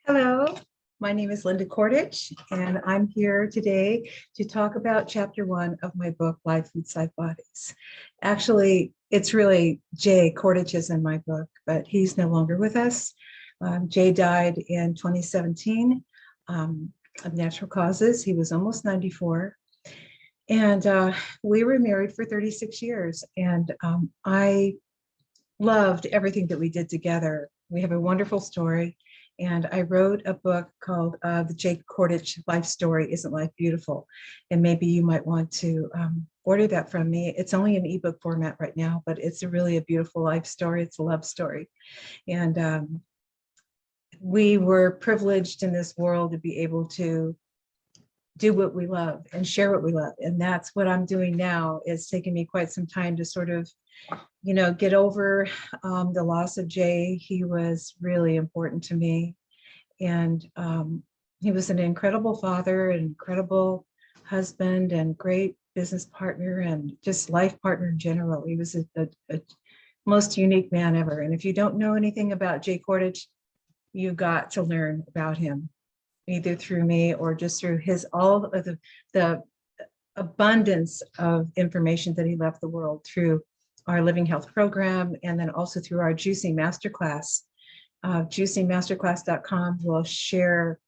Hello, my name is Linda Kordich, and I'm here today to talk about chapter 1 of my book, Live Foods, Live Bodies. Actually, it's really Jay Kordich is in my book, but he's no longer with us. Jay died in 2017 of natural causes. He was almost 94. And we were married for 36 years, and I loved everything that we did together. We have a wonderful story. And I wrote a book called The Jay Kordich Life Story, Isn't Life Beautiful? And maybe you might want to order that from me. It's only in ebook format right now, but it's really a beautiful life story. It's a love story. And we were privileged in this world to be able to do what we love and share what we love. And that's what I'm doing now. It's taken me quite some time to sort of get over the loss of Jay. He was really important to me. And he was an incredible father, an incredible husband, and great business partner, and just life partner in general. He was a most unique man ever. And if you don't know anything about Jay Kordich, you got to learn about him, either through me or just through all of the abundance of information that he left the world through our Living Health program, and then also through our Juicing Masterclass. Juicingmasterclass.com will share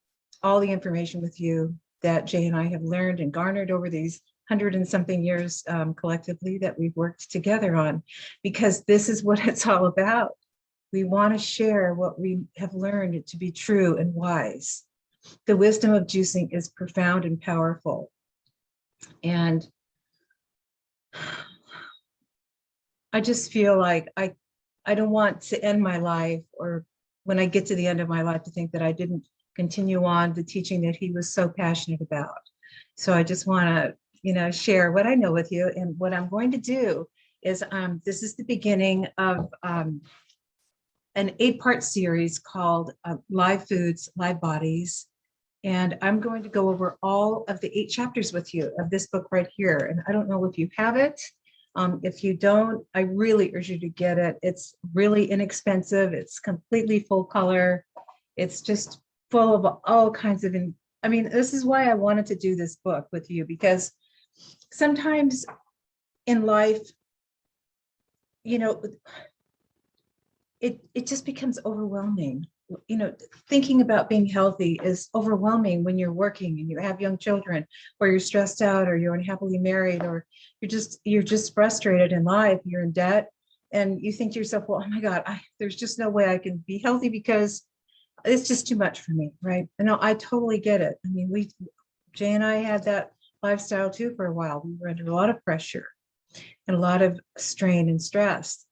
all the information with you that Jay and I have learned and garnered over these 100 and something years collectively that we've worked together on, because this is what it's all about. We want to share what we have learned to be true and wise. The wisdom of juicing is profound and powerful. And I just feel like I don't want to end my life, or when I get to the end of my life, to think that I didn't continue on the teaching that he was so passionate about. So I just want to, share what I know with you. And what I'm going to do is this is the beginning of an 8-part series called Live Foods, Live Bodies. And I'm going to go over all of the 8 chapters with you of this book right here. And I don't know if you have it. If you don't, I really urge you to get it. It's really inexpensive. It's completely full color. It's just full of all kinds of, this is why I wanted to do this book with you, because sometimes in life, it just becomes overwhelming. Thinking about being healthy is overwhelming when you're working and you have young children, or you're stressed out, or you're unhappily married, or you're just frustrated in life, you're in debt, and you think to yourself, well, oh my God, there's just no way I can be healthy because it's just too much for me, right? And I totally get it. Jay and I had that lifestyle too for a while. We were under a lot of pressure and a lot of strain and stress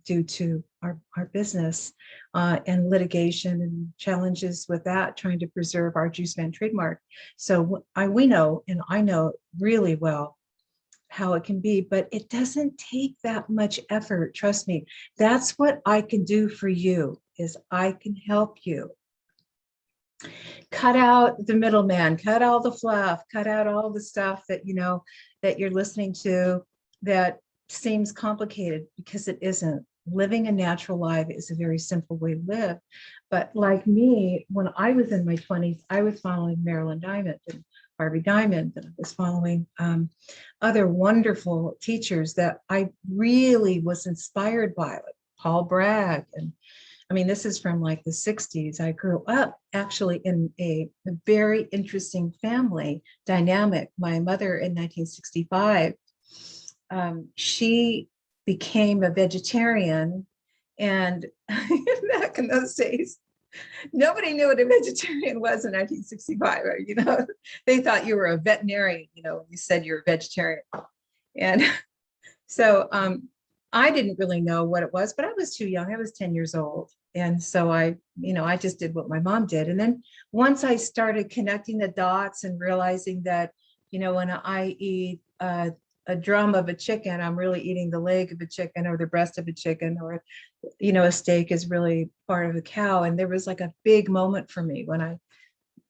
due to our business and litigation and challenges with that, trying to preserve our Juice Man trademark. So we know, and I know really well how it can be, but it doesn't take that much effort. Trust me. That's what I can do for you, is I can help you. Cut out the middleman, cut all the fluff, cut out all the stuff that, that you're listening to that seems complicated, because it isn't. Living a natural life is a very simple way to live. But like me, when I was in my 20s, I was following Marilyn Diamond and Harvey Diamond, and I was following other wonderful teachers that I really was inspired by, like Paul Bragg. And this is from like the 60s. I grew up actually in a very interesting family dynamic. My mother in 1965, she became a vegetarian, and back in those days, nobody knew what a vegetarian was in 1965. They thought you were a veterinarian, when you said you're a vegetarian. And so I didn't really know what it was, but I was too young. I was 10 years old. And so I just did what my mom did. And then once I started connecting the dots and realizing that, when I eat a drum of a chicken, I'm really eating the leg of a chicken, or the breast of a chicken, or, a steak is really part of a cow. And there was like a big moment for me when I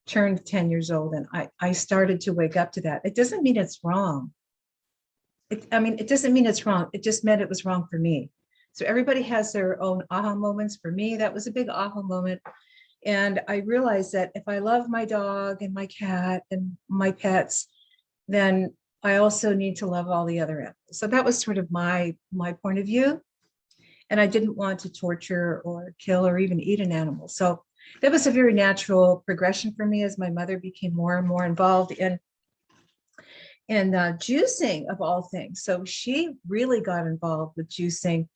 turned 10 years old, and I started to wake up to that. It doesn't mean it's wrong. It doesn't mean it's wrong. It just meant it was wrong for me. So everybody has their own aha moments. For me, that was a big aha moment. And I realized that if I love my dog and my cat and my pets, then I also need to love all the other animals. So that was sort of my point of view. And I didn't want to torture or kill or even eat an animal. So that was a very natural progression for me as my mother became more and more involved in juicing of all things. So she really got involved with juicing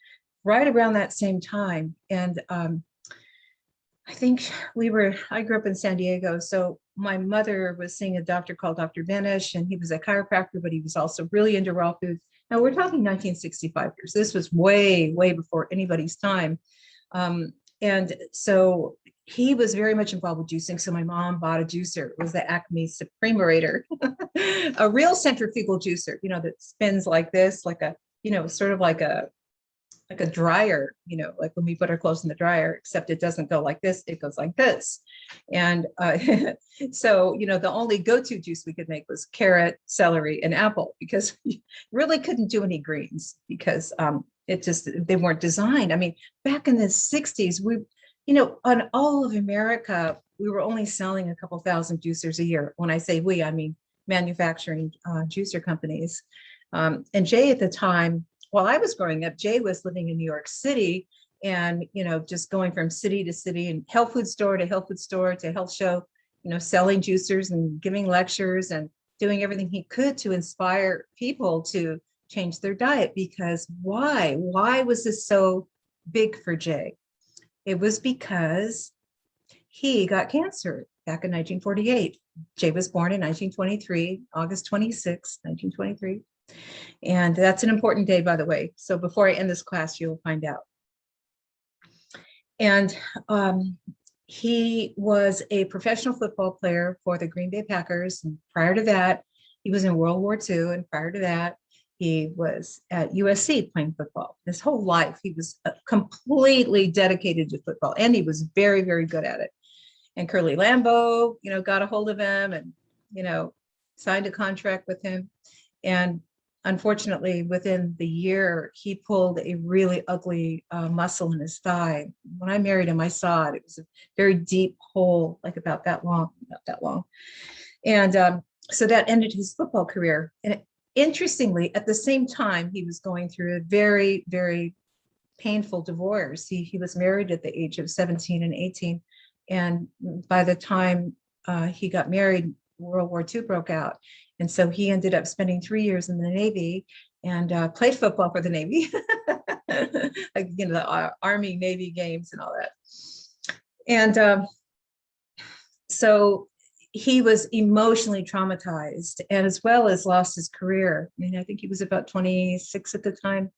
right around that same time. And I think I grew up in San Diego. So my mother was seeing a doctor called Dr. Benish, and he was a chiropractor, but he was also really into raw foods. Now we're talking 1965 years. This was way, way before anybody's time. And so he was very much involved with juicing. So my mom bought a juicer. It was the Acme Supremator, a real centrifugal juicer, that spins like this, like a, sort of like a dryer, like when we put our clothes in the dryer, except it doesn't go like this, it goes like this. And so, the only go-to juice we could make was carrot, celery, and apple, because we really couldn't do any greens because they weren't designed. I mean, back in the 60s, on all of America, we were only selling a couple thousand juicers a year. When I say we, I mean manufacturing juicer companies. And Jay at the time, while I was growing up, Jay was living in New York City and, just going from city to city and health food store to health food store to health show, selling juicers and giving lectures and doing everything he could to inspire people to change their diet. Because why was this so big for Jay? It was because he got cancer back in 1948. Jay was born in 1923, August 26, 1923. And that's an important day, by the way. So before I end this class, you'll find out. And he was a professional football player for the Green Bay Packers. And prior to that, he was in World War II. And prior to that, he was at USC playing football. His whole life, he was completely dedicated to football. And he was very, very good at it. And Curly Lambeau, got a hold of him and, signed a contract with him. And unfortunately, within the year, he pulled a really ugly muscle in his thigh. When I married him, I saw it. It was a very deep hole, like about that long. And so that ended his football career. And interestingly, at the same time, he was going through a very, very painful divorce. He was married at the age of 17 and 18. And by the time he got married, World War II broke out. And so he ended up spending 3 years in the Navy and played football for the Navy, like, the Army Navy games and all that. And so he was emotionally traumatized, and as well as lost his career. I mean, I think he was about 26 at the time.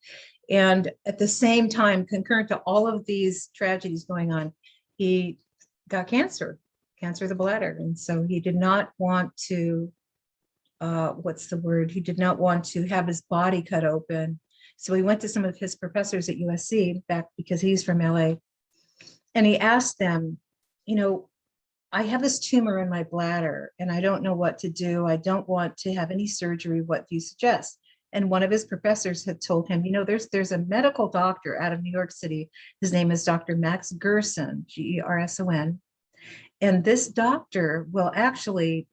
And at the same time, concurrent to all of these tragedies going on, he got cancer of the bladder. And so he did not want to he did not want to have his body cut open. So he went to some of his professors at USC, back because he's from LA, and he asked them, I have this tumor in my bladder and I don't know what to do. I don't want to have any surgery. What do you suggest? And one of his professors had told him, there's a medical doctor out of New York City. His name is Dr. Max Gerson, Gerson. And this doctor will actually,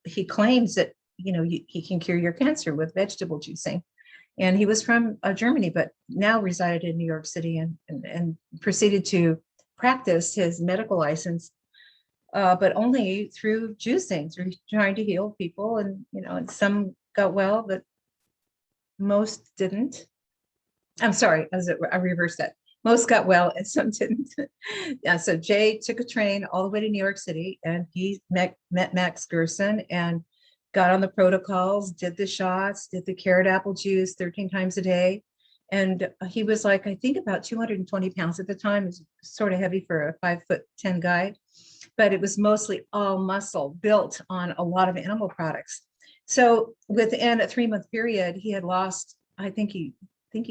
he claims that, he can cure your cancer with vegetable juicing. And he was from Germany, but now resided in New York City and proceeded to practice his medical license, but only through juicing, through trying to heal people. And some got well, but most didn't. I'm sorry, I reversed that. Most got well and some didn't. Yeah, so Jay took a train all the way to New York City, and he met Max Gerson and got on the protocols, did the shots, did the carrot apple juice 13 times a day. And he was like, I think about 220 pounds at the time. It was sort of heavy for a 5'10" guy, but it was mostly all muscle built on a lot of animal products. So within a 3-month period, he had lost, I think he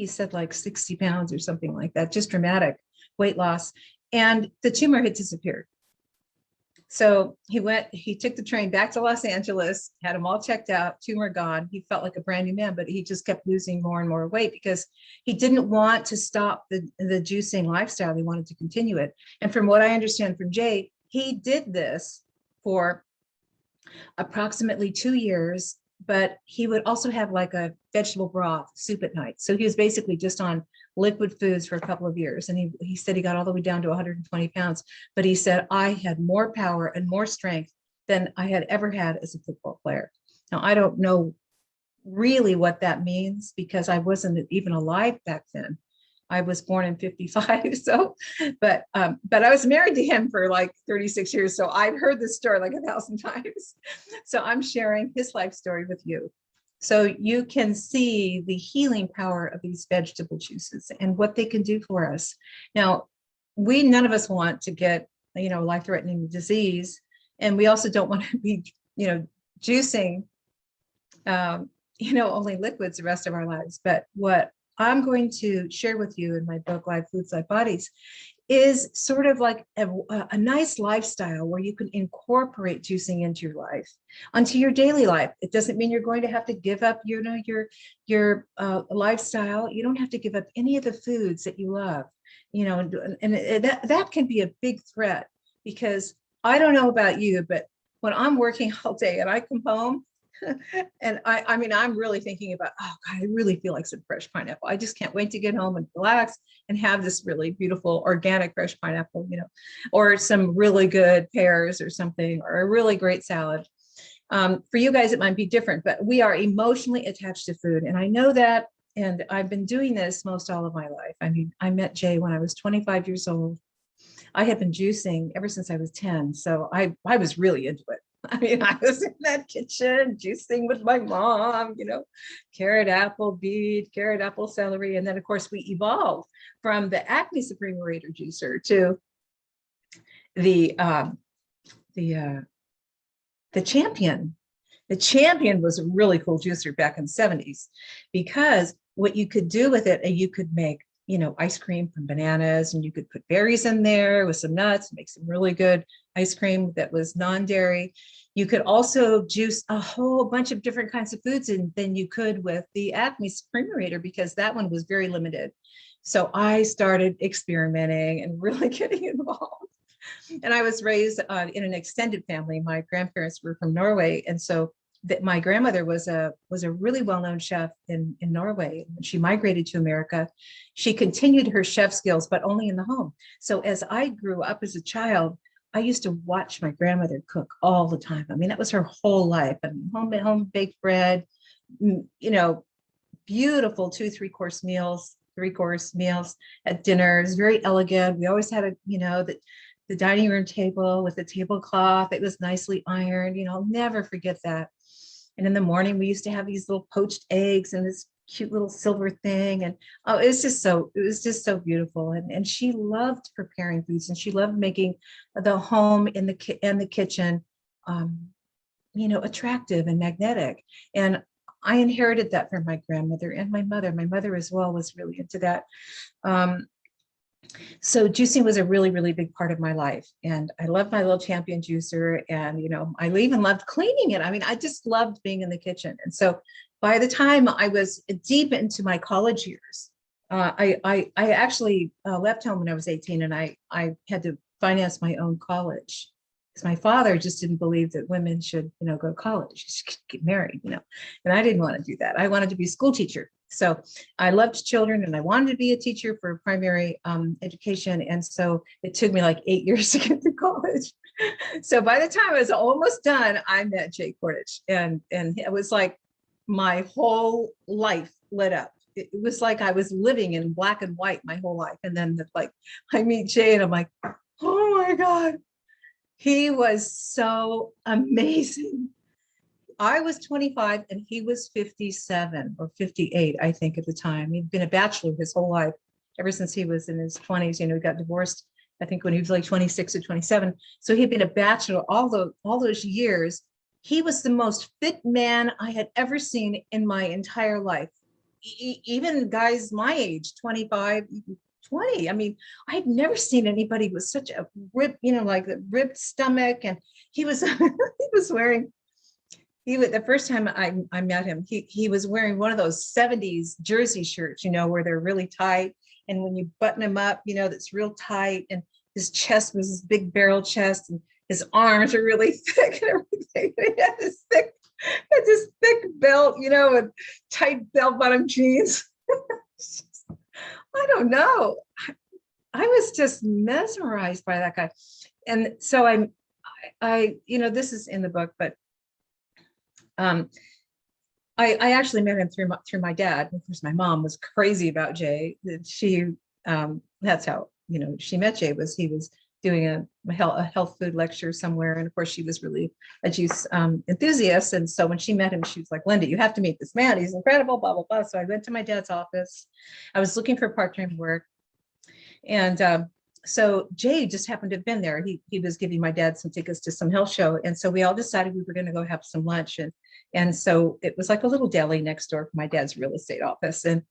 said like 60 pounds or something like that, just dramatic weight loss. And the tumor had disappeared. So he took the train back to Los Angeles, had them all checked out, tumor gone. He felt like a brand new man, but he just kept losing more and more weight because he didn't want to stop the juicing lifestyle. He wanted to continue it. And from what I understand from Jay, he did this for approximately 2 years, but he would also have like a vegetable broth soup at night. So he was basically just on liquid foods for a couple of years. And he said he got all the way down to 120 pounds, but he said, I had more power and more strength than I had ever had as a football player. Now, I don't know really what that means because I wasn't even alive back then. I was born in 55. So, but I was married to him for like 36 years. So I've heard this story like 1,000 times. So I'm sharing his life story with you. So you can see the healing power of these vegetable juices and what they can do for us. Now, none of us want to get, life-threatening disease. And we also don't want to be, juicing, only liquids the rest of our lives. But what I'm going to share with you in my book, Live Foods, Live Bodies, is sort of like a nice lifestyle where you can incorporate juicing into your life, onto your daily life. It doesn't mean you're going to have to give up, your lifestyle. You don't have to give up any of the foods that you love, and that can be a big threat because I don't know about you, but when I'm working all day and I come home, and I mean, I'm really thinking about, oh God, I really feel like some fresh pineapple. I just can't wait to get home and relax and have this really beautiful organic fresh pineapple, or some really good pears or something, or a really great salad. For you guys, it might be different, but we are emotionally attached to food. And I know that, and I've been doing this most all of my life. I mean, I met Jay when I was 25 years old. I had been juicing ever since I was 10. So I was really into it. I mean, I was in that kitchen juicing with my mom, carrot, apple, beet, carrot, apple, celery. And then, of course, we evolved from the Acme Supremator juicer to the Champion. The Champion was a really cool juicer back in the 70s because what you could do with it, you could make ice cream from bananas, and you could put berries in there with some nuts, make some really good ice cream that was non-dairy. You could also juice a whole bunch of different kinds of foods than you could with the Acme Supremator because that one was very limited. So I started experimenting and really getting involved. And I was raised in an extended family. My grandparents were from Norway, and so that my grandmother was a really well-known chef in Norway. When she migrated to America, she continued her chef skills, but only in the home. So as I grew up as a child, I used to watch my grandmother cook all the time. I mean, that was her whole life. I mean, home baked bread, beautiful 2 3-course meals, 3-course meals at dinner. It was very elegant. We always had the dining room table with the tablecloth. It was nicely ironed. I'll never forget that. And in the morning, we used to have these little poached eggs and this cute little silver thing. And it was just so beautiful. And she loved preparing foods, and she loved making the home in the kitchen, attractive and magnetic. And I inherited that from my grandmother and my mother. My mother as well was really into that. So juicing was a really, really big part of my life. And I loved my little Champion juicer. And, I even loved cleaning it. I mean, I just loved being in the kitchen. And so by the time I was deep into my college years, I actually left home when I was 18, and I had to finance my own college because my father just didn't believe that women should, go to college, should get married, and I didn't want to do that. I wanted to be a school teacher. So I loved children, and I wanted to be a teacher for primary education. And so it took me like 8 years to get to college. So by the time I was almost done, I met Jay Kordich, and it was like my whole life lit up. It was like I was living in black and white my whole life. And then I meet Jay, and I'm like, oh my God, he was so amazing. I was 25 and he was 57 or 58, I think, at the time. He'd been a bachelor his whole life, ever since he was in his 20s. He got divorced, I think, when he was like 26 or 27. So he'd been a bachelor all those years. He was the most fit man I had ever seen in my entire life. Even guys my age, 25, 20. I mean, I'd never seen anybody with such a ripped, like the ripped stomach. And he was, he was wearing, the first time I met him, he was wearing one of those 70s jersey shirts, where they're really tight. And when you button him up, that's real tight. And his chest was this big barrel chest, and his arms are really thick and everything. He had this thick belt, with tight bell-bottom jeans. I don't know. I was just mesmerized by that guy. And so I this is in the book, but I actually met him through my dad. Of course, my mom was crazy about Jay. She that's how she met Jay. He was doing a health food lecture somewhere, and of course she was really a juice enthusiast. And so when she met him, she was like, "Linda, you have to meet this man. He's incredible." Blah blah blah. So I went to my dad's office. I was looking for part-time work, and so Jay just happened to have been there. He was giving my dad some tickets to some health show, and so we all decided we were going to go have some lunch. And so it was like a little deli next door from my dad's real estate office, and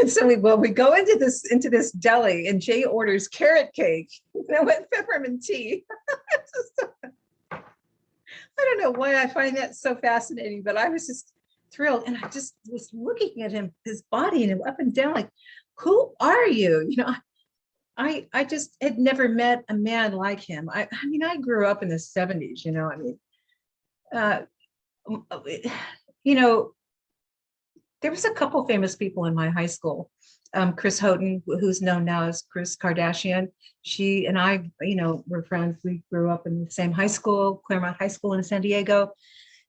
so we go into this deli, and Jay orders carrot cake with peppermint tea. I don't know why I find that so fascinating, but I was just thrilled, and I just was looking at him, his body, and him up and down, like, who are you? I just had never met a man like him. I mean, I grew up in the 70s, there was a couple famous people in my high school. Kris Houghton, who's known now as Kris Kardashian. She and I, were friends. We grew up in the same high school, Claremont High School in San Diego.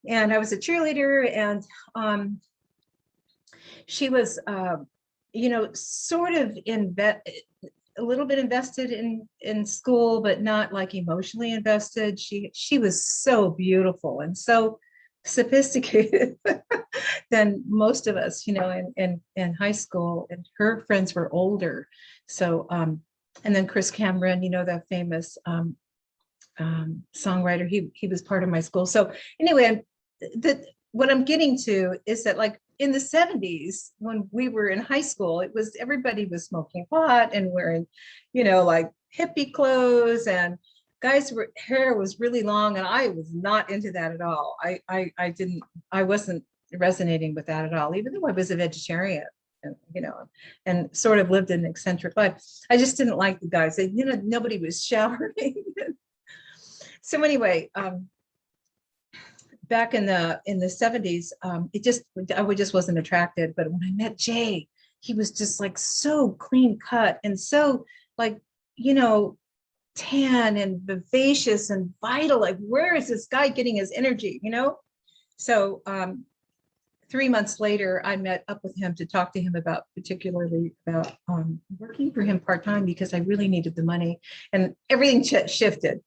And I was a cheerleader, and she was, sort of a little bit invested in school, but not like emotionally invested. She was so beautiful and so sophisticated than most of us, in high school, and her friends were older. So, and then Chris Cameron, the famous songwriter, he was part of my school. So anyway, what I'm getting to is that, like, in the 70s, when we were in high school, everybody was smoking pot and wearing, like hippie clothes, and guys' hair was really long, and I was not into that at all. I wasn't resonating with that at all, even though I was a vegetarian, and and sort of lived an eccentric life. I just didn't like the guys. Nobody was showering. So anyway, back in the 70s, I just wasn't attracted. But when I met Jay, he was just like so clean cut and so, like, tan and vivacious and vital. Like, where is this guy getting his energy? So 3 months later, I met up with him to talk to him particularly about working for him part-time, because I really needed the money, and everything shifted.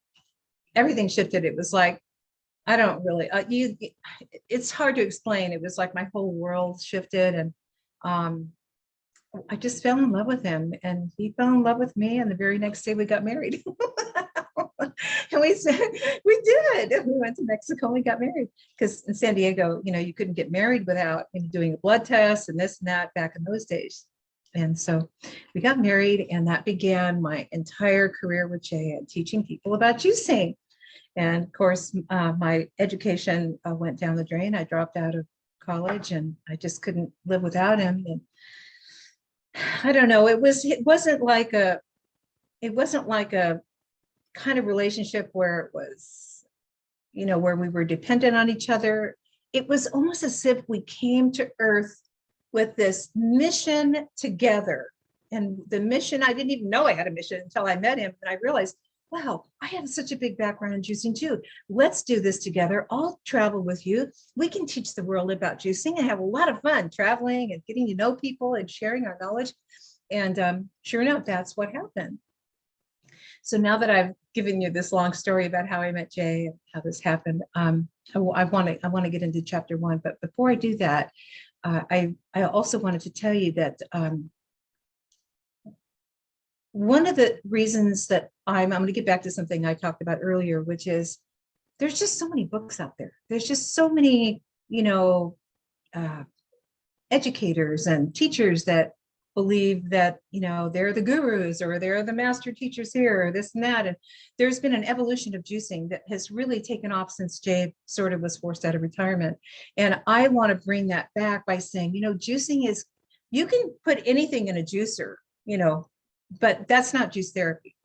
Everything shifted. It was like, I don't really, it's hard to explain. It was like my whole world shifted, and I just fell in love with him, and he fell in love with me. And the very next day we got married. And we did. We went to Mexico and we got married, because in San Diego, you couldn't get married without doing a blood test and this and that back in those days. And so we got married, and that began my entire career with Jay and teaching people about juicing. And of course, my education went down the drain. I dropped out of college, and I just couldn't live without him. And I don't know, it wasn't like a kind of relationship where it was, where we were dependent on each other. It was almost as if we came to Earth with this mission together. And the mission, I didn't even know I had a mission until I met him. And I realized, wow, I have such a big background in juicing too. Let's do this together. I'll travel with you. We can teach the world about juicing and have a lot of fun traveling and getting to know people and sharing our knowledge. And sure enough, that's what happened. So now that I've given you this long story about how I met Jay and how this happened, I want to get into chapter 1. But before I do that, I also wanted to tell you that one of the reasons that I'm going to get back to something I talked about earlier, which is there's just so many books out there. There's just so many, educators and teachers that believe that, they're the gurus or they're the master teachers here or this and that. And there's been an evolution of juicing that has really taken off since Jay sort of was forced out of retirement. And I want to bring that back by saying, juicing is, you can put anything in a juicer, but that's not juice therapy.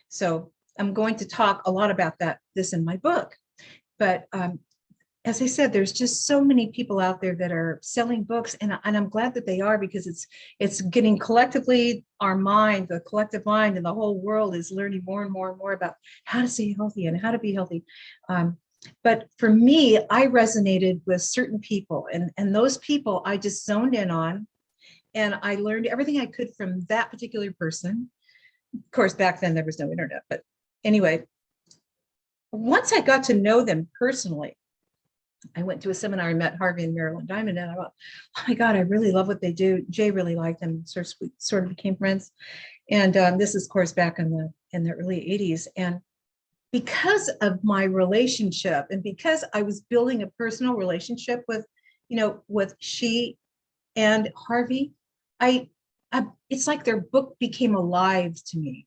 So I'm going to talk a lot about this in my book. But as I said, there's just so many people out there that are selling books, and I'm glad that they are, because it's getting collectively, the collective mind and the whole world is learning more and more and more about how to stay healthy and how to be healthy. But for me, I resonated with certain people, and those people I just zoned in on, and I learned everything I could from that particular person. Of course, back then there was no internet, but anyway, once I got to know them personally, I went to a seminar, I met Harvey and Marilyn Diamond, and I thought, oh my God, I really love what they do. Jay really liked them, sort of became friends. And this is, of course, back in the early 80s. And because of my relationship, and because I was building a personal relationship with she and Harvey, it's like their book became alive to me.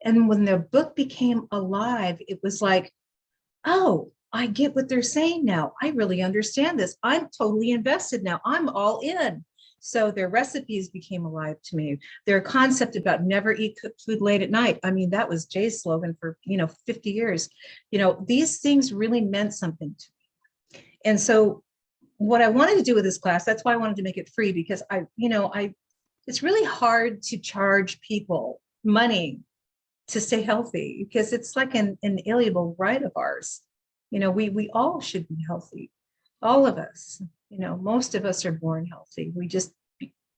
And when their book became alive, it was like, oh, I get what they're saying now. I really understand this. I'm totally invested now. I'm all in. So their recipes became alive to me. Their concept about never eat cooked food late at night. I mean, that was Jay's slogan for 50 years. These things really meant something to me. And so what I wanted to do with this class, that's why I wanted to make it free, because it's really hard to charge people money to stay healthy, because it's like an inalienable right of ours. We all should be healthy, all of us. Most of us are born healthy. We just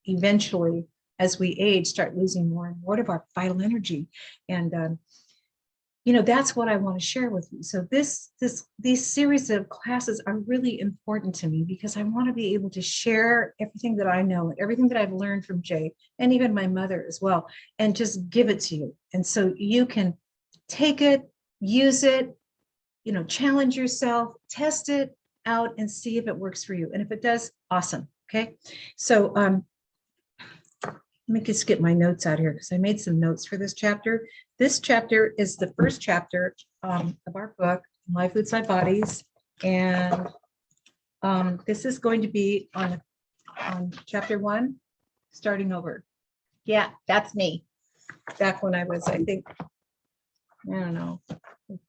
eventually, as we age, start losing more and more of our vital energy. And that's what I want to share with you. So these series of classes are really important to me, because I want to be able to share everything that I know, everything that I've learned from Jay, and even my mother as well, and just give it to you. And so you can take it, use it, challenge yourself, test it out and see if it works for you. And if it does, awesome. Okay. So let me just get my notes out here, because I made some notes for this chapter. This chapter is the first chapter of our book, Life Outside Bodies. And this is going to be on chapter 1, starting over. Yeah, that's me. Back when I was, I think, I don't know,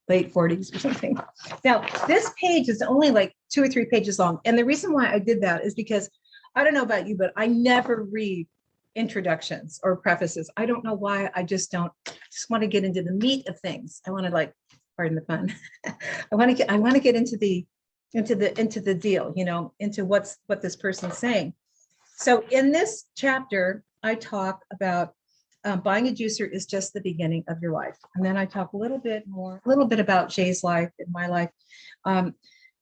late 40s or something. Now, this page is only like 2 or 3 pages long. And the reason why I did that is because, I don't know about you, but I never read introductions or prefaces. I don't know why. I just don't. I just want to get into the meat of things. I want to, pardon the pun. I want to get into the deal, into what this person's saying. So in this chapter, I talk about buying a juicer is just the beginning of your life. And then I talk a little bit about Jay's life and my life.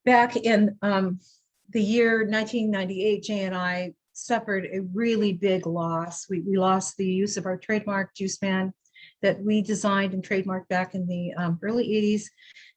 Back in the year 1998, Jay and I suffered a really big loss. We lost the use of our trademark Juice Man that we designed and trademarked back in the early 80s.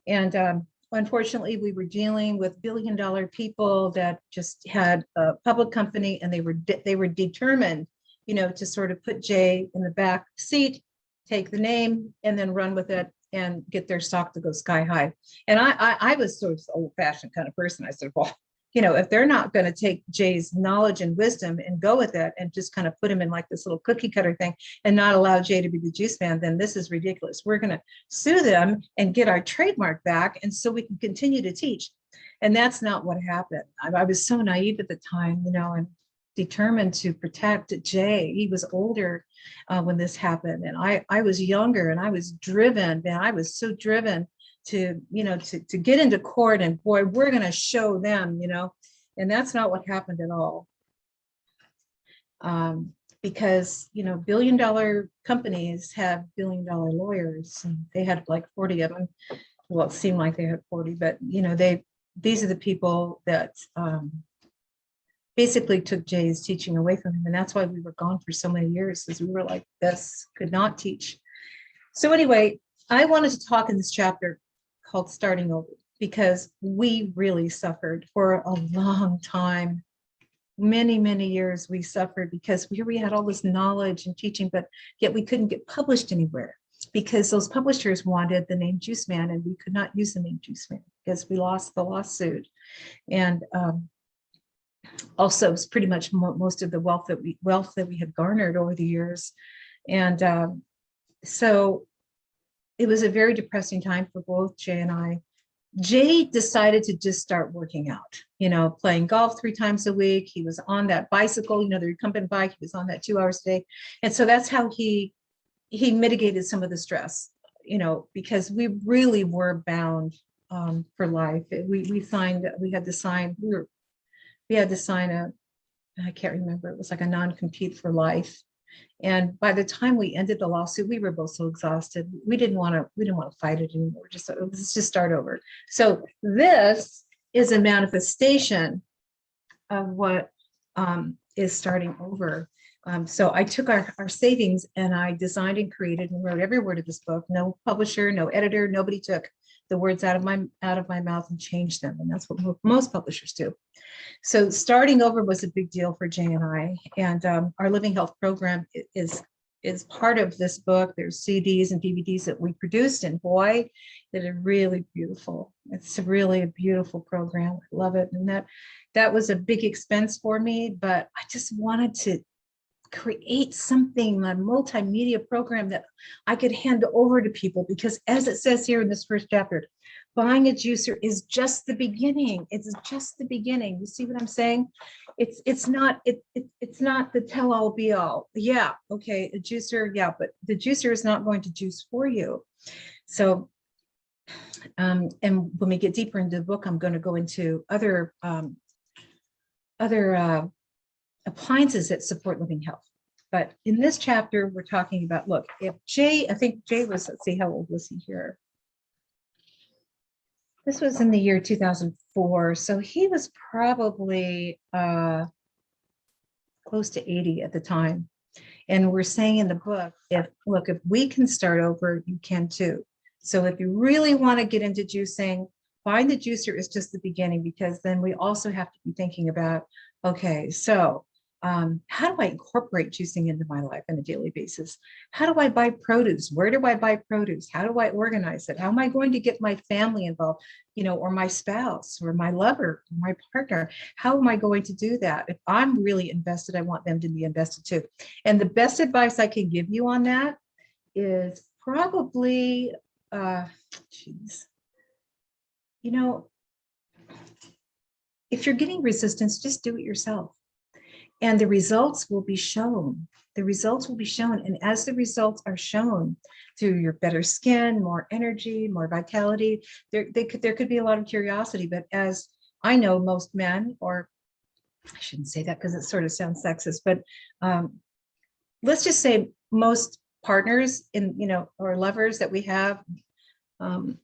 And unfortunately, we were dealing with billion-dollar people that just had a public company, and they were determined, to sort of put Jay in the back seat, take the name, and then run with it and get their stock to go sky high. And I was sort of old-fashioned kind of person. I said, well, if they're not going to take Jay's knowledge and wisdom and go with it and just kind of put him in like this little cookie cutter thing and not allow Jay to be the juice man, then this is ridiculous. We're going to sue them and get our trademark back, and so we can continue to teach. And that's not what happened. I was so naive at the time, and determined to protect Jay. He was older when this happened, and I was younger, and I was driven, man. I was so driven to get into court, and boy, we're going to show them, and that's not what happened at all. Because billion-dollar companies have billion-dollar lawyers, and they had like 40 of them. Well, it seemed like they had 40, but these are the people that basically took Jay's teaching away from him, and that's why we were gone for so many years, because we were like, this could not teach. So anyway, I wanted to talk in this chapter called Starting Over, because we really suffered for a long time. many years we suffered because here we had all this knowledge and teaching, but yet we couldn't get published anywhere because those publishers wanted the name Juice Man, and we could not use the name Juice Man because we lost the lawsuit. And also, it's pretty much most of the wealth that we had garnered over the years. And so it was a very depressing time for both Jay and I. Jay decided to just start working out, playing golf 3 times a week. He was on that bicycle, the recumbent bike. He was on that 2 hours a day. And so that's how he mitigated some of the stress, because we really were bound for life. We had to sign I can't remember, it was like a non-compete for life. And by the time we ended the lawsuit, we were both so exhausted. We didn't want to fight it anymore. Let's just start over. So this is a manifestation of what is starting over. So I took our savings and I designed and created and wrote every word of this book. No publisher, no editor, nobody took the words out of my mouth and changed them. And that's what most publishers do. So starting over was a big deal for Jay and I. And our Living Health program is part of this book. There's CDs and DVDs that we produced in Hawaii that are really beautiful. It's really a beautiful program. I love it. And that was a big expense for me, but I just wanted to create something, a multimedia program that I could hand over to people, because as it says here in this first chapter, buying a juicer is just the beginning. It's just the beginning. You see what I'm saying? It's not the tell all be all. Yeah, okay, a juicer, yeah, but the juicer is not going to juice for you. So and when we get deeper into the book, I'm going to go into other appliances that support living health. But in this chapter, we're talking about, look, if Jay, I think Jay was, let's see, how old was he here? This was in the year 2004. So he was probably close to 80 at the time. And we're saying in the book, if we can start over, you can too. So if you really want to get into juicing, buying the juicer is just the beginning, because then we also have to be thinking about, okay, so how do I incorporate juicing into my life on a daily basis? How do I buy produce? Where do I buy produce? How do I organize it? How am I going to get my family involved, or my spouse or my lover, or my partner? How am I going to do that? If I'm really invested, I want them to be invested too. And the best advice I can give you on that is probably, if you're getting resistance, just do it yourself. And the results will be shown. The results will be shown. And as the results are shown through your better skin, more energy, more vitality, there could be a lot of curiosity. But as I know, most men, or I shouldn't say that because it sort of sounds sexist, but let's just say most partners or lovers that we have, and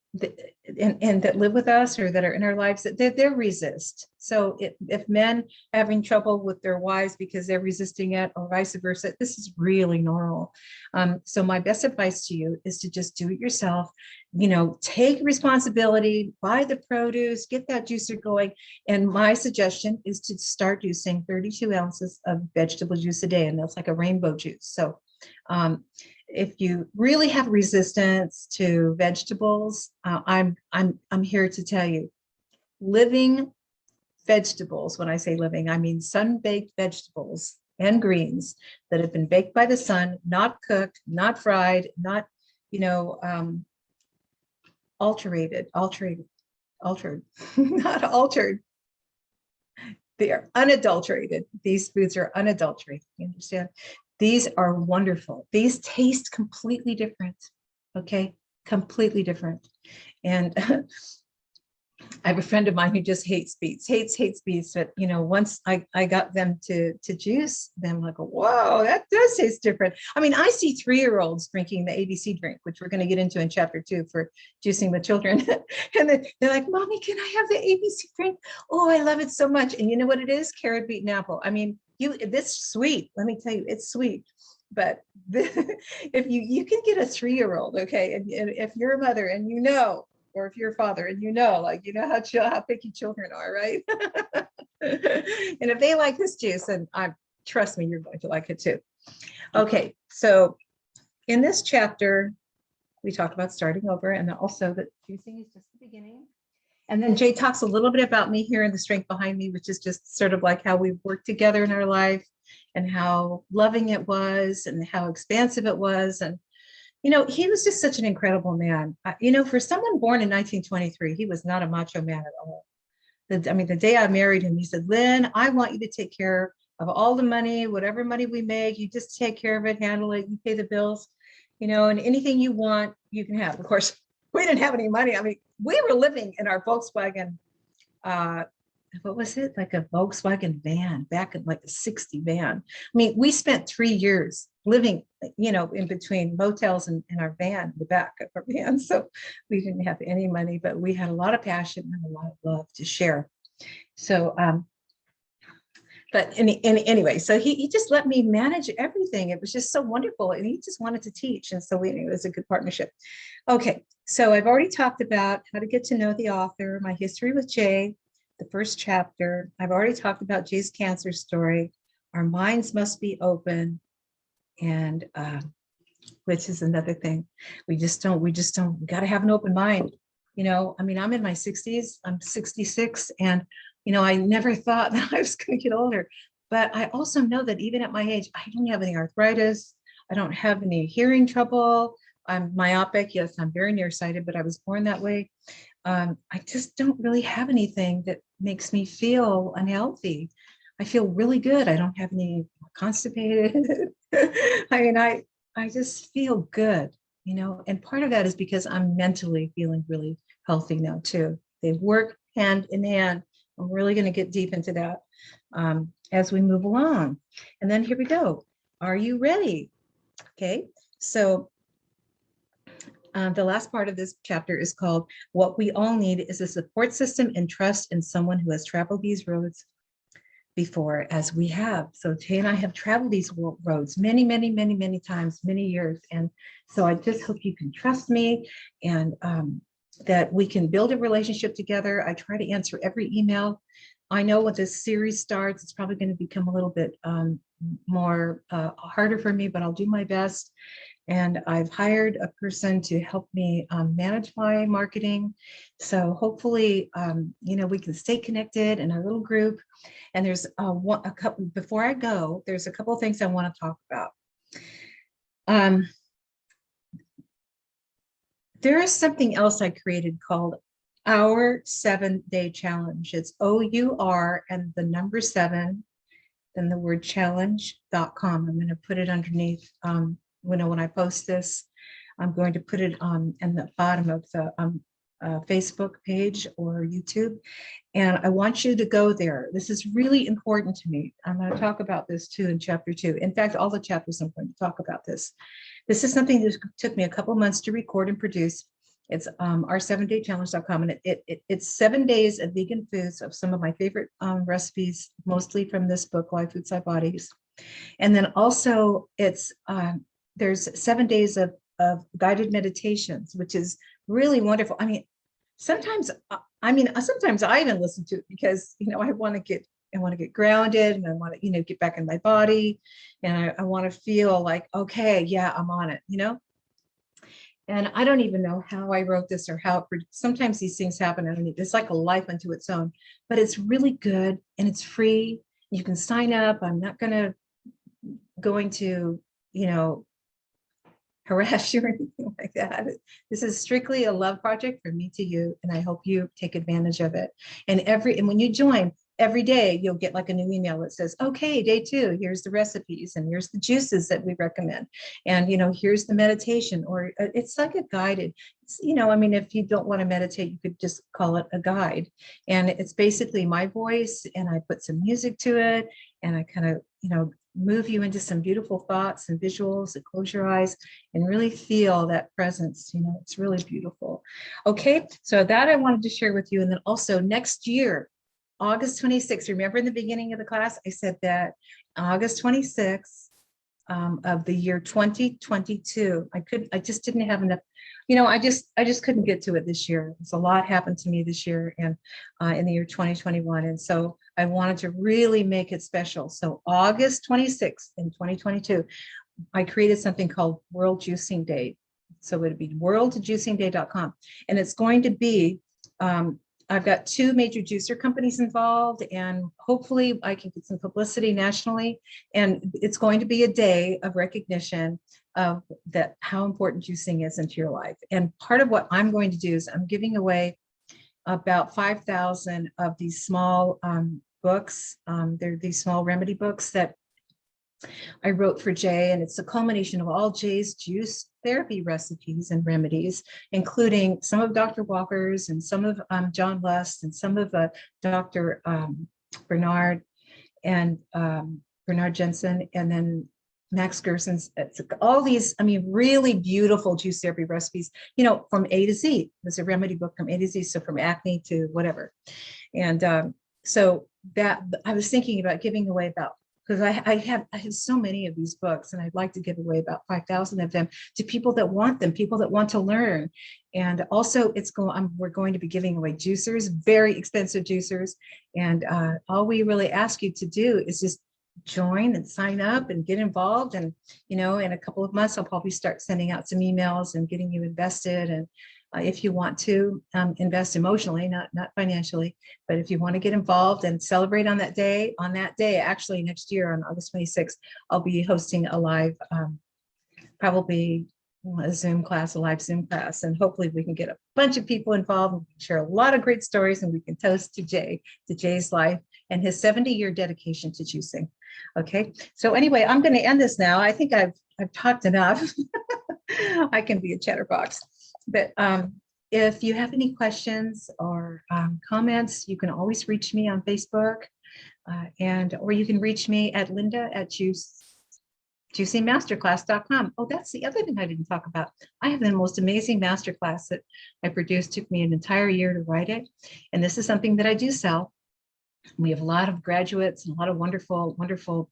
that live with us or that are in our lives, that they're resist. So if men are having trouble with their wives because they're resisting it, or vice versa, this is really normal. So my best advice to you is to just do it yourself. Take responsibility, buy the produce, get that juicer going. And my suggestion is to start juicing 32 ounces of vegetable juice a day, and that's like a rainbow juice. So if you really have resistance to vegetables, I'm here to tell you, living vegetables, when I say living, I mean sun-baked vegetables and greens that have been baked by the sun, not cooked, not fried, not, altered, not altered. They are unadulterated. These foods are unadulterated. You understand? These are wonderful. These taste completely different. Okay, completely different. And I have a friend of mine who just hates beets. But once I got them to juice them, like, whoa, that does taste different. I mean, I see 3-year-olds drinking the ABC drink, which we're going to get into in chapter 2 for juicing with children. And they're like, Mommy, can I have the ABC drink? Oh, I love it so much. And you know what it is? Carrot, beet, and apple. I mean, this sweet. Let me tell you, it's sweet. But if you can get a 3-year-old, okay, and if you're a mother and or if you're a father and how picky children are, right? And if they like this juice, then trust me, you're going to like it too. Okay, so in this chapter, we talk about starting over, and also that juicing is just the beginning. And then Jay talks a little bit about me here and the strength behind me, which is just sort of like how we've worked together in our life and how loving it was and how expansive it was. And, he was just such an incredible man. For someone born in 1923, he was not a macho man at all. The day I married him, he said, Lynn, I want you to take care of all the money, whatever money we make, you just take care of it, handle it, you pay the bills, and anything you want, you can have. Of course, we didn't have any money. We were living in our Volkswagen, what was it? Like a Volkswagen van back in like a 60 van. We spent 3 years living, in between motels and in our van, in the back of our van. So we didn't have any money, but we had a lot of passion and a lot of love to share. So, but anyway, so he just let me manage everything. It was just so wonderful. And he just wanted to teach. And so it was a good partnership. Okay, so I've already talked about how to get to know the author, my history with Jay, the first chapter. I've already talked about Jay's cancer story. Our minds must be open. And which is another thing. We got to have an open mind. I'm in my 60s, I'm 66, and I never thought that I was going to get older. But I also know that even at my age, I don't have any arthritis. I don't have any hearing trouble. I'm myopic. Yes, I'm very nearsighted, but I was born that way. I just don't really have anything that makes me feel unhealthy. I feel really good. I don't have any constipated. I just feel good, and part of that is because I'm mentally feeling really healthy now too. They work hand in hand. I'm really going to get deep into that as we move along. And then here we go. Are you ready? Okay, so the last part of this chapter is called What We All Need is a Support System and Trust in Someone Who Has Traveled These Roads Before, as we have. So Jay and I have traveled these roads many, many, many, many times, many years. And so I just hope you can trust me and that we can build a relationship together. I try to answer every email. I know when this series starts, it's probably going to become a little bit more harder for me, but I'll do my best. And I've hired a person to help me manage my marketing. So hopefully, we can stay connected in our little group. And there's a couple, before I go, there's a couple of things I want to talk about. There is something else I created called Our 7-Day Challenge. It's OUR and the number 7, then the word challenge.com. I'm going to put it underneath. When I post this, I'm going to put it in the bottom of the Facebook page or YouTube. And I want you to go there. This is really important to me. I'm going to talk about this too in chapter 2. In fact, all the chapters I'm going to talk about this. This is something that took me a couple of months to record and produce. It's our7daychallenge.com, and it's 7 days of vegan foods of some of my favorite recipes, mostly from this book, Life Inside Bodies. And then also it's there's 7 days of guided meditations, which is really wonderful. Sometimes I even listen to it because, I want to get grounded, and I want to, get back in my body, and I want to feel like, okay, yeah, I'm on it, And I don't even know how I wrote this or how sometimes these things happen. It's like a life unto its own, but it's really good and it's free. You can sign up. I'm not going to, harass you or anything like that. This is strictly a love project from me to you, and I hope you take advantage of it. And when you join, every day you'll get like a new email that says, okay, day 2, here's the recipes, and here's the juices that we recommend, and here's the meditation, or it's like a guided, if you don't want to meditate, you could just call it a guide. And it's basically my voice, and I put some music to it, and I kind of move you into some beautiful thoughts and visuals, and close your eyes and really feel that presence. It's really beautiful. Okay, so that I wanted to share with you. And then also next year, August 26th, remember in the beginning of the class, I said that August 26th, of the year 2022. I just didn't have enough, I just couldn't get to it this year. There's a lot happened to me this year and in the year 2021. And so I wanted to really make it special. So August 26th in 2022, I created something called World Juicing Day. So it would be worldjuicingday.com. And it's going to be, I've got 2 major juicer companies involved, and hopefully I can get some publicity nationally. And it's going to be a day of recognition of that, how important juicing is into your life. And part of what I'm going to do is I'm giving away about 5,000 of these small books. They're these small remedy books that I wrote for Jay, and it's a culmination of all Jay's juice therapy recipes and remedies, including some of Dr. Walker's and some of John Lust and some of Dr. Bernard and Bernard Jensen, and then Max Gerson's. All these, really beautiful juice therapy recipes, from A to Z. There's a remedy book from A to Z, so from acne to whatever. And so that I was thinking about giving away about, because I have so many of these books, and I'd like to give away about 5,000 of them to people that want them, people that want to learn. And also we're going to be giving away juicers, very expensive juicers. And all we really ask you to do is just join and sign up and get involved. And, in a couple of months, I'll probably start sending out some emails and getting you invested. And if you want to invest emotionally, not financially, but if you want to get involved and celebrate on that day, actually next year on August 26th, I'll be hosting a live, probably a live Zoom class, and hopefully we can get a bunch of people involved and share a lot of great stories, and we can toast to Jay's life and his 70-year dedication to juicing. Okay, so anyway, I'm going to end this now. I think I've talked enough. I can be a chatterbox. But if you have any questions or comments, you can always reach me on Facebook, or you can reach me at linda@juicingmasterclass.com. Oh, that's the other thing I didn't talk about. I have the most amazing masterclass that I produced. Took me an entire year to write it. And this is something that I do sell. We have a lot of graduates and a lot of wonderful, wonderful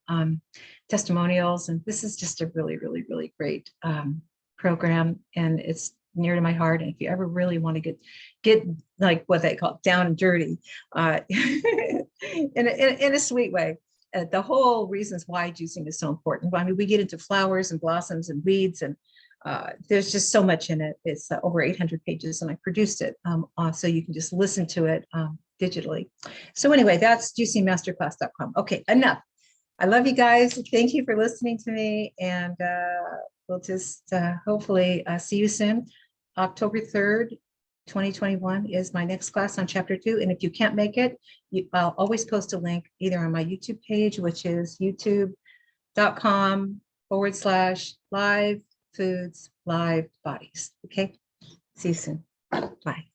testimonials. And this is just a really, really, really great program. And it's near to my heart. And if you ever really want to get like what they call down and dirty, in a sweet way, the whole reasons why juicing is so important. We get into flowers and blossoms and weeds, and there's just so much in it. It's over 800 pages, and I produced it so you can just listen to it digitally. So anyway, that's juicingmasterclass.com. Okay, enough. I love you guys. Thank you for listening to me, and we'll just hopefully see you soon. October 3rd, 2021 is my next class on chapter 2. And if you can't make it, I'll always post a link either on my YouTube page, which is youtube.com/live foods, live bodies. Okay, see you soon. Bye.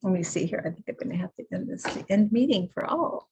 Let me see here. I think I'm going to have to end this, the end meeting for all.